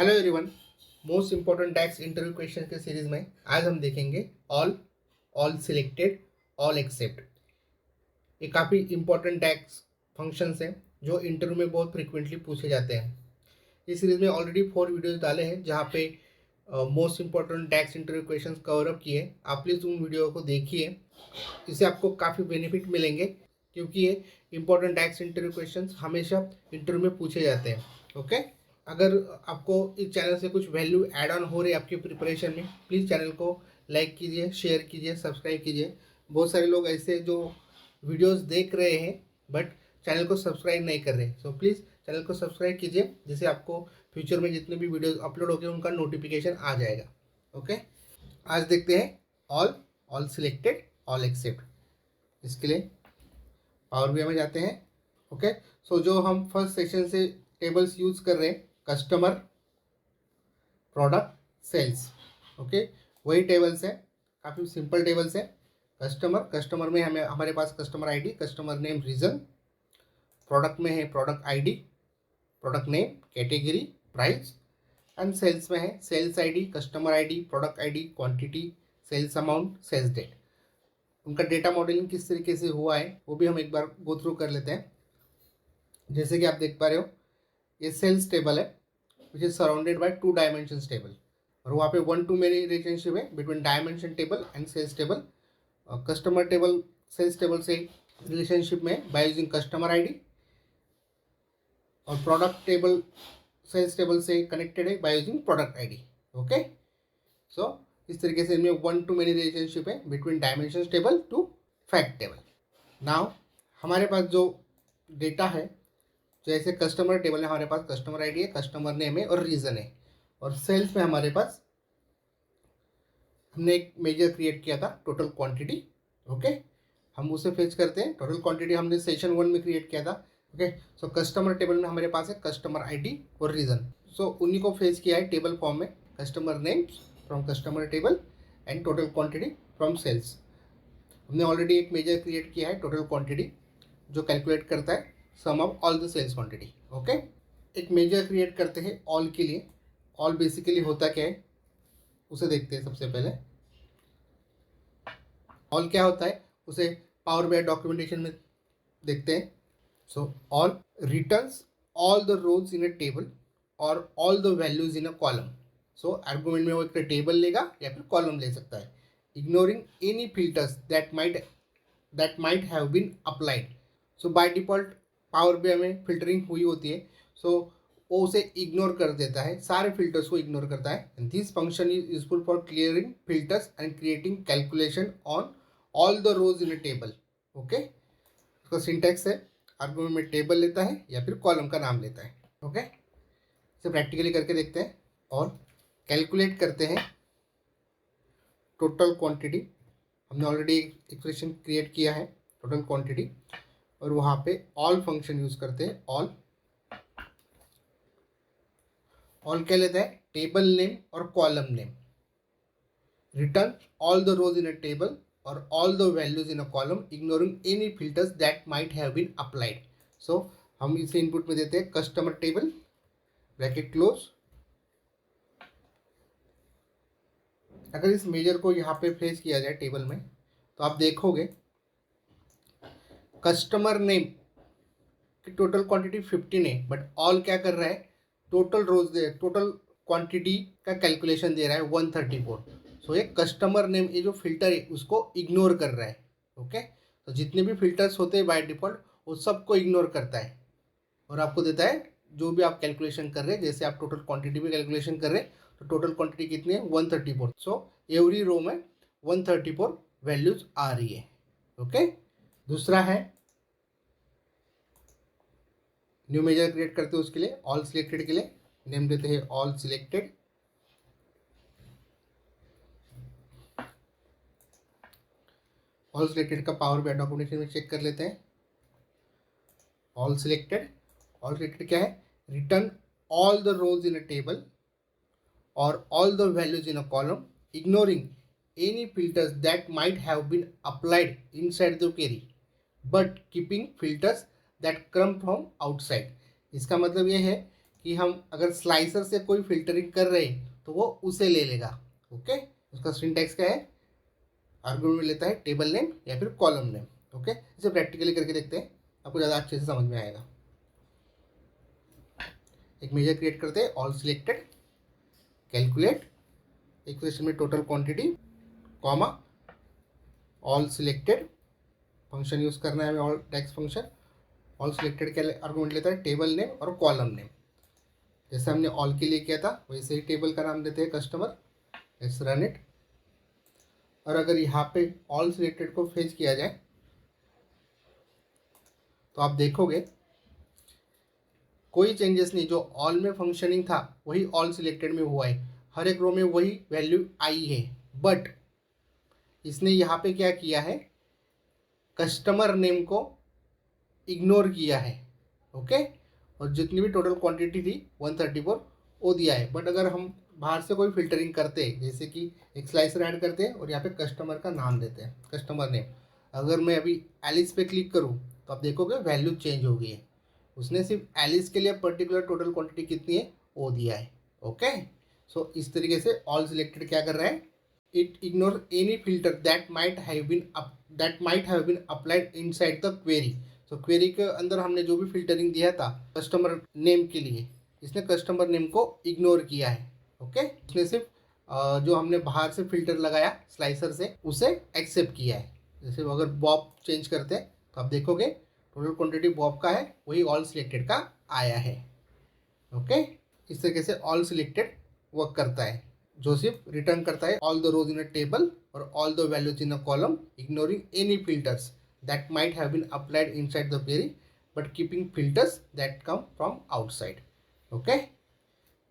Hello everyone. Most important tax interview question के series में आज हम देखेंगे ऑल सिलेक्टेड, ऑल एक्सेप्ट। ये काफ़ी इंपॉर्टेंट टैक्स फंक्शंस हैं जो इंटरव्यू में बहुत फ्रिक्वेंटली पूछे जाते हैं। इस सीरीज में ऑलरेडी 4 वीडियोस डाले हैं जहाँ पे most important tax interview questions cover up किए। आप प्लीज़ उन वीडियो को देखिए, इससे आपको काफ़ी बेनिफिट मिलेंगे क्योंकि ये इंपॉर्टेंट टैक्स इंटरव्यू क्वेश्चंस हमेशा इंटरव्यू में पूछे जाते हैं। ओके, अगर आपको इस चैनल से कुछ वैल्यू ऐड ऑन हो रही है आपकी प्रिपरेशन में, प्लीज़ चैनल को लाइक कीजिए, शेयर कीजिए, सब्सक्राइब कीजिए। बहुत सारे लोग ऐसे जो वीडियोस देख रहे हैं बट चैनल को सब्सक्राइब नहीं कर रहे, सो प्लीज़ चैनल को सब्सक्राइब कीजिए जिससे आपको फ्यूचर में जितने भी वीडियोस अपलोड होंगे उनका नोटिफिकेशन आ जाएगा। ओके, आज देखते हैं ऑल सिलेक्टेड, ऑल एक्सेप्ट। इसके लिए पावर बीआई में जाते हैं। ओके, सो जो हम फर्स्ट सेशन से टेबल्स यूज़ कर रहे हैं, कस्टमर, प्रोडक्ट, सेल्स। ओके, वही टेबल्स हैं, काफ़ी सिंपल टेबल्स हैं। कस्टमर में हमारे पास customer ID, customer name, region. Product में है product ID, product name, category, price. And sales में है sales ID, customer ID, product ID, quantity, sales amount, sales date. उनका डेटा मॉडलिंग किस तरीके से हुआ है वो भी हम एक बार गो थ्रू कर लेते हैं। जैसे कि आप देख पा रहे हो, ये सेल्स टेबल है which is surrounded by 2 dimension table, और वहाँ पे 1-to-many रिलेशनशिप है between dimension table and sales table. Customer table sales table से रिलेशनशिप में बाय यूजिंग कस्टमर आईडी, और प्रोडक्ट टेबल सेल्स टेबल से कनेक्टेड है by using product ID. Okay, so इस तरीके से इनमें 1-to-many रिलेशनशिप है between dimension table to fact table. Now हमारे पास जो डेटा है, जैसे कस्टमर टेबल में हमारे पास कस्टमर आईडी है, कस्टमर नेम है और रीज़न है। और सेल्स में हमारे पास हमने एक मेजर क्रिएट किया था, टोटल क्वांटिटी। ओके, हम उसे फेच करते हैं। टोटल क्वांटिटी हमने सेशन 1 में क्रिएट किया था। ओके, सो कस्टमर टेबल में हमारे पास है कस्टमर आईडी और रीज़न, सो उन्हीं को फेच किया है टेबल फॉर्म में। Customer name from customer table and total quantity from sales. हमने ऑलरेडी एक मेजर क्रिएट किया है, टोटल क्वांटिटी, जो कैलकुलेट करता है sum of all the sales quantity. Okay, एक मेजर क्रिएट करते हैं ऑल के लिए। ऑल बेसिकली होता क्या है उसे देखते हैं सबसे पहले। ऑल क्या होता है उसे पावर बीआई डॉक्यूमेंटेशन में देखते हैं। So all returns all the rows in a table और all the values in a column. So argument में वो एक टेबल लेगा या फिर कॉलम ले सकता है, ignoring any filters that might have been applied. So by default power BI में फिल्टरिंग हुई होती है, सो वो उसे इग्नोर कर देता है, सारे फिल्टर्स को इग्नोर करता है। And this function is useful for clearing filters and creating calculation on all the rows in a table. Okay, उसका सिंटैक्स है, आर्गुमेंट में टेबल लेता है या फिर कॉलम का नाम लेता है। ओके, इसे प्रैक्टिकली करके देखते हैं और कैलकुलेट करते हैं टोटल क्वांटिटी। हमने ऑलरेडी एक एक्सप्रेशन क्रिएट किया है टोटल क्वांटिटी, और वहाँ पे ऑल फंक्शन यूज़ करते हैं। ऑल क्या लेता है, टेबल नेम और column name. Return all the rows in a table और all the values in a column, ignoring any filters that might have been applied. So हम इसे इनपुट में देते हैं कस्टमर टेबल, ब्रैकेट क्लोज। अगर इस major को यहाँ पे फेस किया जाए टेबल में तो आप देखोगे कस्टमर नेम की टोटल क्वांटिटी 15 है, बट ऑल क्या कर रहा है, टोटल क्वांटिटी का कैलकुलेशन दे रहा है 134। सो ये कस्टमर नेम, ये जो फिल्टर है उसको इग्नोर कर रहा है। ओके, तो जितने भी फिल्टर्स होते हैं बाय डिफ़ॉल्ट वो सबको इग्नोर करता है और आपको देता है जो भी आप कैलकुलेशन कर रहे हैं। जैसे आप टोटल क्वांटिटी भी कैलकुलेशन कर रहे हैं तो टोटल क्वांटिटी कितनी है, 134। सो एवरी रो में 134 वैल्यूज आ रही है। ओके, दूसरा है न्यू मेजर क्रिएट करते हैं, उसके लिए ऑल सिलेक्टेड के लिए नेम देते हैं ऑल सिलेक्टेड। ऑल सिलेक्टेड का पावर बीआई डॉक्यूमेंटेशन में चेक कर लेते हैं। ऑल सिलेक्टेड क्या है, return all the rows in a table और all the values in a column, ignoring any filters that might have been applied inside the query but keeping filters that come from outside. इसका मतलब ये है कि हम अगर slicer से कोई फिल्टरिंग कर रहे हैं तो वो उसे ले लेगा। ओके, उसका सिंटैक्स क्या है, आर्गुमेंट में लेता है टेबल नेम या फिर कॉलम नेम। ओके, इसे प्रैक्टिकली करके देखते हैं, आपको ज़्यादा अच्छे से समझ में आएगा। एक मेजर क्रिएट करते हैं, ऑल सिलेक्टेड, कैलकुलेट, इक्वेशन में total quantity, comma, all selected, function use करना है हमें, all tax function. All selected क्या आर्गुमेंट लेता है, टेबल नेम और कॉलम नेम। जैसे हमने ऑल के लिए किया था वैसे ही टेबल का नाम देते हैं कस्टमर। Let's run it. और अगर यहाँ पे ऑल सिलेक्टेड को फेच किया जाए तो आप देखोगे कोई चेंजेस नहीं, जो ऑल में फंक्शनिंग था वही ऑल सिलेक्टेड में हुआ है, हर एक रो में वही वैल्यू आई है। बट इसने यहाँ पे क्या किया है, कस्टमर नेम को इग्नोर किया है। ओके, और जितनी भी टोटल क्वांटिटी थी 134 वो दिया है। बट अगर हम बाहर से कोई फिल्टरिंग करते हैं, जैसे कि एक स्लाइसर ऐड करते हैं और यहाँ पे कस्टमर का नाम देते हैं, कस्टमर नेम, अगर मैं अभी एलिस पे क्लिक करूँ तो आप देखोगे वैल्यू चेंज हो गई है। उसने सिर्फ एलिस के लिए पर्टिकुलर टोटल क्वांटिटी कितनी है वो दिया है। ओके, सो इस तरीके से ऑल सिलेक्टेड क्या कर रहा है, it ignore any filter that might have been applied inside the query. तो क्वेरी के अंदर हमने जो भी फिल्टरिंग दिया था कस्टमर नेम के लिए, इसने कस्टमर नेम को इग्नोर किया है। ओके, इसने सिर्फ जो हमने बाहर से फिल्टर लगाया स्लाइसर से उसे एक्सेप्ट किया है। जैसे अगर बॉब चेंज करते हैं तो आप देखोगे टोटल क्वांटिटी बॉब का है वही ऑल सिलेक्टेड का आया है। ओके, इस तरीके से ऑल सिलेक्टेड वर्क करता है, जो सिर्फ रिटर्न करता है all the rows in a table और all the values in a column, ignoring any filters that might have been applied inside the query but keeping filters that come from outside. Okay,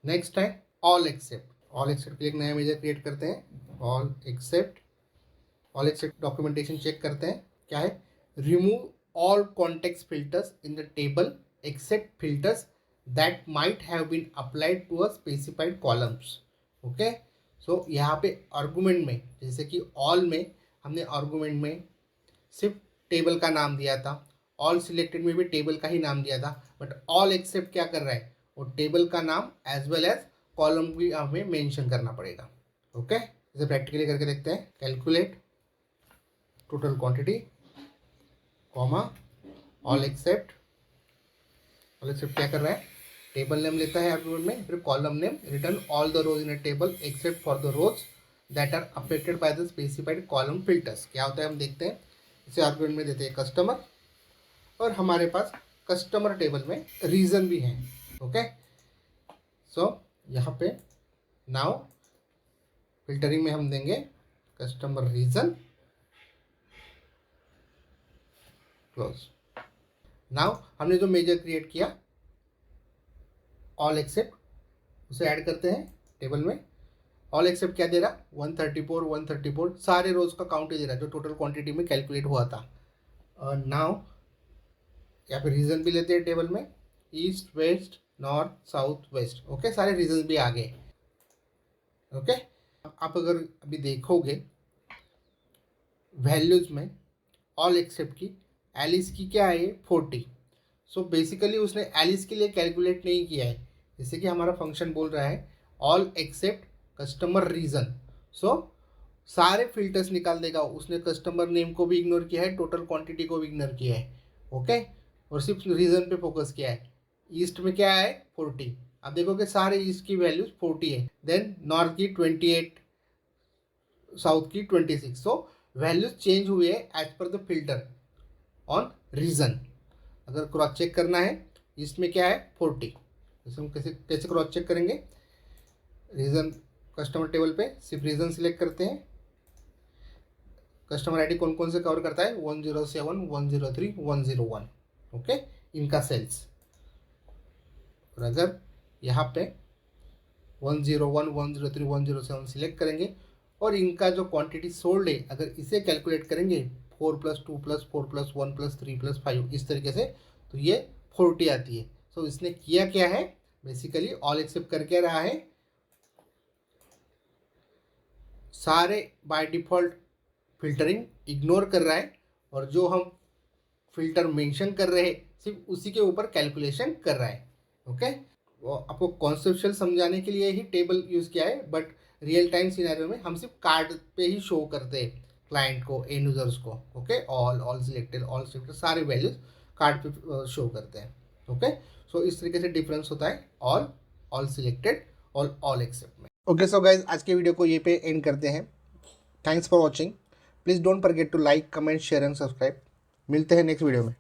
next है all except। all except के लिए एक नया major create करते हैं, all except documentation check करते हैं क्या है, remove all context filters in the table except filters that might have been applied to a specified columns। okay, so यहाँ पे आर्गुमेंट में जैसे कि all में हमने आर्गुमेंट में सिर्फ टेबल का नाम दिया था, ऑल सिलेक्टेड में भी टेबल का ही नाम दिया था, बट ऑल एक्सेप्ट क्या कर रहा है, वो टेबल का नाम एज वेल एज कॉलम भी हमें मेंशन करना पड़ेगा। ओके, इसे प्रैक्टिकली करके देखते हैं, calculate total quantity, comma, all except क्या कर रहा है, टेबल नेम लेता है आर्गुमेंट में, फिर column name, return all the rows in a table except for the rows that are affected by the specified column filters. क्या होता है हम देखते हैं, इसे आर्गुमेंट में देते हैं कस्टमर, और हमारे पास कस्टमर टेबल में रीज़न भी है। ओके, सो यहाँ पे नाउ फिल्टरिंग में हम देंगे कस्टमर रीज़न, क्लोज। नाउ हमने जो मेजर क्रिएट किया ऑल एक्सेप्ट, उसे ऐड करते हैं टेबल में। ऑल एक्सेप्ट क्या दे रहा, 134 सारे रोज का काउंट दे रहा है जो टोटल क्वांटिटी में कैलकुलेट हुआ था। नाउ या फिर रीजन भी लेते हैं टेबल में, east, west, north, south, west. Okay, सारे रीजन भी आ गए। ओके, आप अगर अभी देखोगे वैल्यूज में ऑल एक्सेप्ट की एलिस की क्या है 40। सो बेसिकली उसने एलिस के लिए कैलकुलेट नहीं किया है, जैसे कि हमारा फंक्शन बोल रहा है ऑल एक्सेप्ट कस्टमर रीज़न। सो सारे फिल्टर्स निकाल देगा, उसने कस्टमर नेम को भी इग्नोर किया है, टोटल क्वांटिटी को भी इग्नोर किया है। ओके, और सिर्फ रीज़न पे फोकस किया है। ईस्ट में क्या है 40, अब देखोगे सारे ईस्ट की वैल्यूज 40 है, देन नॉर्थ की 28, साउथ की 26। सो वैल्यूज चेंज हुए है as per the filter on region. अगर क्रॉस चेक करना है ईस्ट में क्या है 40, जैसे हम कैसे कैसे क्रॉस चेक करेंगे, रीज़न कस्टमर टेबल पे सिर्फ रीज़न सिलेक्ट करते हैं, कस्टमर आईडी कौन कौन से कवर करता है 107, 103, 101। ओके, इनका सेल्स। और अगर यहाँ पे 101, 103, 107 सिलेक्ट करेंगे और इनका जो क्वांटिटी सोल्ड है अगर इसे कैलकुलेट करेंगे 4 + 2 + 4 + 1 + 3 + 5 इस तरीके से, तो ये 40 आती है। सो इसने किया क्या है, बेसिकली ऑल एक्सेप्ट कर क्या रहा है, सारे बाय डिफ़ॉल्ट फिल्टरिंग इग्नोर कर रहा है और जो हम फिल्टर मेंशन कर रहे हैं सिर्फ उसी के ऊपर कैलकुलेशन कर रहा है। ओके, आपको कॉन्सेप्चुअल समझाने के लिए ही टेबल यूज़ किया है, बट रियल टाइम सिनेरियो में हम सिर्फ कार्ड पे ही शो करते हैं क्लाइंट को, एंड यूजर्स को। ओके, ऑल सिलेक्टेड सारे वैल्यूज कार्ड पे शो करते हैं। ओके, सो इस तरीके से डिफरेंस होता है ऑल सिलेक्टेड और ऑल एक्सेप्ट में। ओके, सो गाइज आज के वीडियो को ये पे एंड करते हैं। Thanks for watching. Please don't forget to like, comment, share and subscribe. मिलते हैं नेक्स्ट वीडियो में।